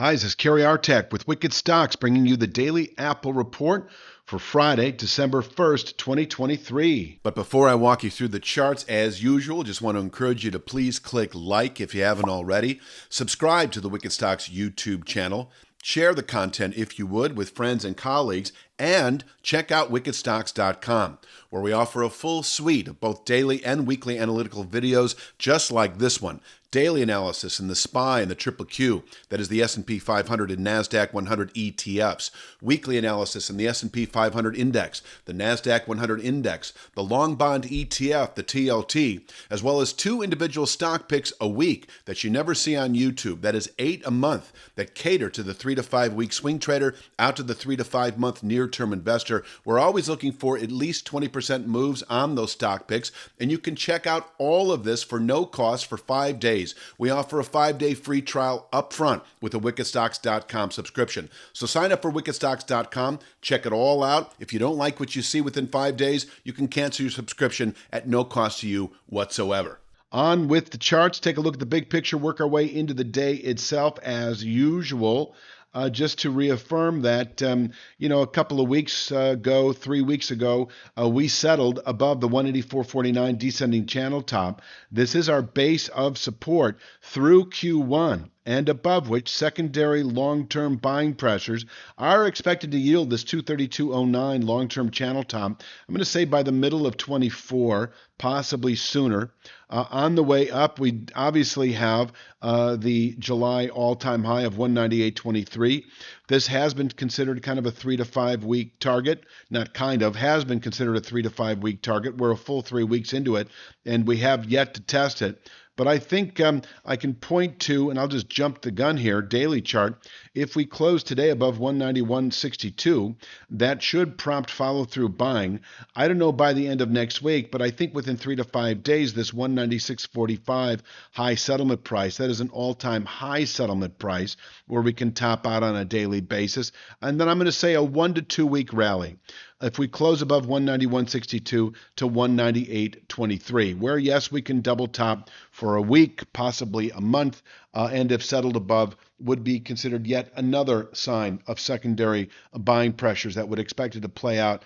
Hi, this is Kerry Artek with Wicked Stocks bringing you the daily Apple report for Friday, December 1st, 2023. But before I walk you through the charts, as usual, just want to encourage you to please click like if you haven't already, subscribe to the Wicked Stocks YouTube channel, share the content if you would with friends and colleagues, and check out wickedstocks.com, where we offer a full suite of both daily and weekly analytical videos just like this one. Daily analysis in the SPY and the Triple Q, that is the S&P 500 and NASDAQ 100 ETFs. Weekly analysis in the S&P 500 Index, the NASDAQ 100 Index, the Long Bond ETF, the TLT, as well as 2 individual stock picks a week that you never see on YouTube. That is 8 a month that cater to the 3 to 5 week swing trader out to the 3 to 5 month near-term investor. We're always looking for at least 20% moves on those stock picks, and you can check out all of this for no cost for 5 days. We offer a 5-day free trial up front with a wickedstocks.com subscription. So sign up for wickedstocks.com, check it all out. If you don't like what you see within 5 days, you can cancel your subscription at no cost to you whatsoever. On with the charts, take a look at the big picture, work our way into the day itself as usual. Just to reaffirm that, a couple of weeks ago, 3 weeks ago, we settled above the 184.49 descending channel top. This is our base of support through Q1, and above which secondary long-term buying pressures are expected to yield this 232.09 long-term channel top. I'm going to say by the middle of 24, possibly sooner. On the way up, we obviously have the July all-time high of 198.23. This has been considered kind of a 3 to 5 week target. Not kind of, has been considered a 3 to 5 week target. We're a full 3 weeks into it, and we have yet to test it. But I think I can point to, and I'll just jump the gun here, daily chart. If we close today above 191.62, that should prompt follow-through buying. I don't know by the end of next week, but I think within 3 to 5 days, this 196.45 high settlement price, that is an all-time high settlement price where we can top out on a daily basis. And then I'm going to say a 1 to 2 week rally. If we close above 191.62 to 198.23, where yes, we can double top for a week, possibly a month, and if settled above, would be considered yet another sign of secondary buying pressures that would expect it to play out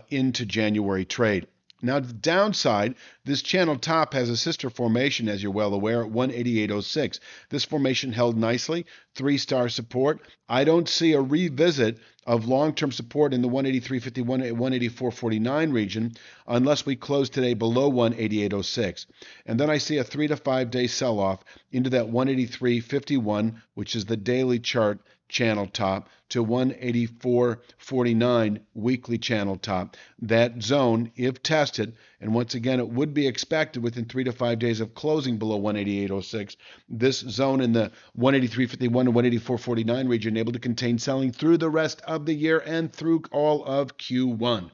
into January trade. Now, the downside, this channel top has a sister formation, as you're well aware, at 188.06. This formation held nicely, 3-star support. I don't see a revisit of long-term support in the 183.51 184.49 region unless we close today below 188.06. And then I see a 3 to 5 day sell-off into that 183.51, which is the daily chart channel top, to 184.49 weekly channel top. That zone, if tested, and once again, it would be expected within 3 to 5 days of closing below 188.06, this zone in the 183.51 to 184.49 region able to contain selling through the rest of the year and through all of Q1.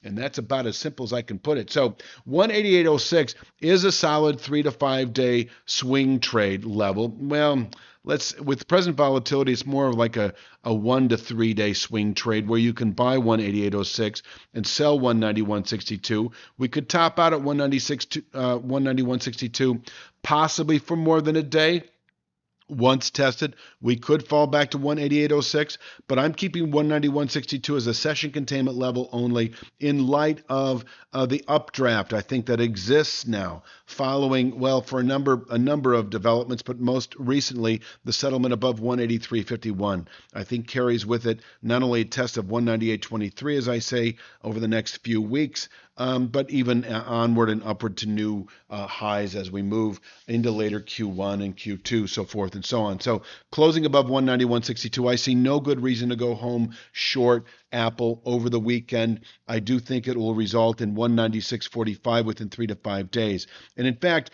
And that's about as simple as I can put it. So 188.06 is a solid 3 to 5 day swing trade level. Well, with present volatility, it's more of like a 1 to 3 day swing trade where you can buy 188.06 and sell 191.62. We could top out at 191.62, possibly for more than a day. Once tested, we could fall back to 188.06, but I'm keeping 191.62 as a session containment level only in light of the updraft I think that exists now following, well, for a number of developments, but most recently the settlement above 183.51. I think carries with it not only a test of 198.23, as I say, over the next few weeks, but even onward and upward to new highs as we move into later Q1 and Q2, so forth and so on. So closing above 191.62, I see no good reason to go home short Apple over the weekend. I do think it will result in 196.45 within 3 to 5 days. And in fact,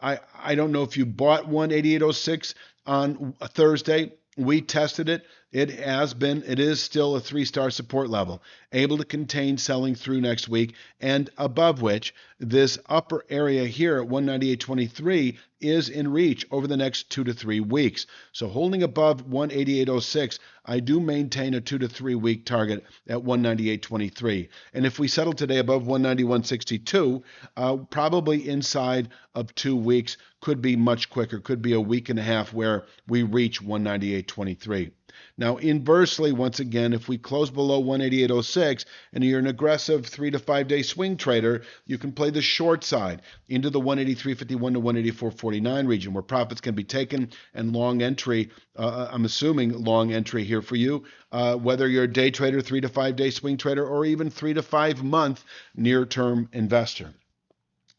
I don't know if you bought 188.06 on a Thursday. We tested it. It is still a 3-star support level, able to contain selling through next week, and above which this upper area here at 198.23 is in reach over the next 2 to 3 weeks. So holding above 188.06, I do maintain a 2 to 3 week target at 198.23. And if we settle today above 191.62, probably inside of 2 weeks, could be much quicker, could be a week and a half where we reach 198.23. Now, inversely, once again, if we close below 188.06 and you're an aggressive 3 to 5 day swing trader, you can play the short side into the 183.51 to 184.49 region where profits can be taken and long entry. I'm assuming long entry here for you, whether you're a day trader, 3 to 5 day swing trader, or even 3 to 5 month near term investor.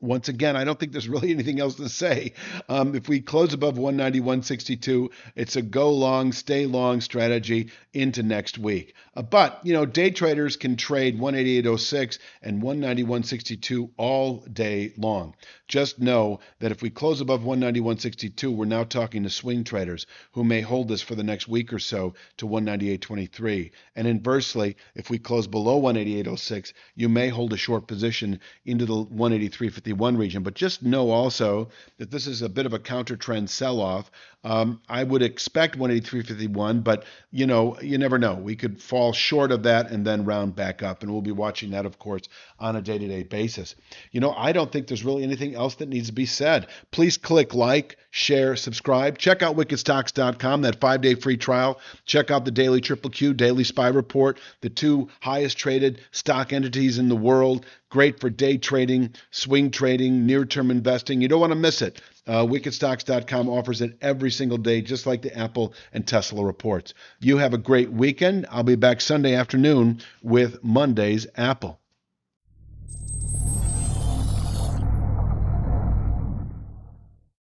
Once again, I don't think there's really anything else to say. If we close above 191.62, it's a go long, stay long strategy into next week. But, day traders can trade 188.06 and 191.62 all day long. Just know that if we close above 191.62, we're now talking to swing traders who may hold this for the next week or so to 198.23. And inversely, if we close below 188.06, you may hold a short position into the 183.51 region. But just know also that this is a bit of a counter trend sell-off. I would expect 183.51, but you never know. We could fall short of that and then round back up, and we'll be watching that, of course, on a day-to-day basis. I don't think there's really anything else that needs to be said. Please click like, share, subscribe. Check out wickedstocks.com, that 5-day free trial. Check out the Daily Triple Q, Daily SPY Report, the 2 highest traded stock entities in the world. Great for day trading, swing trading, near-term investing. You don't want to miss it. Wickedstocks.com offers it every single day, just like the Apple and Tesla reports. You have a great weekend. I'll be back Sunday afternoon with Monday's Apple.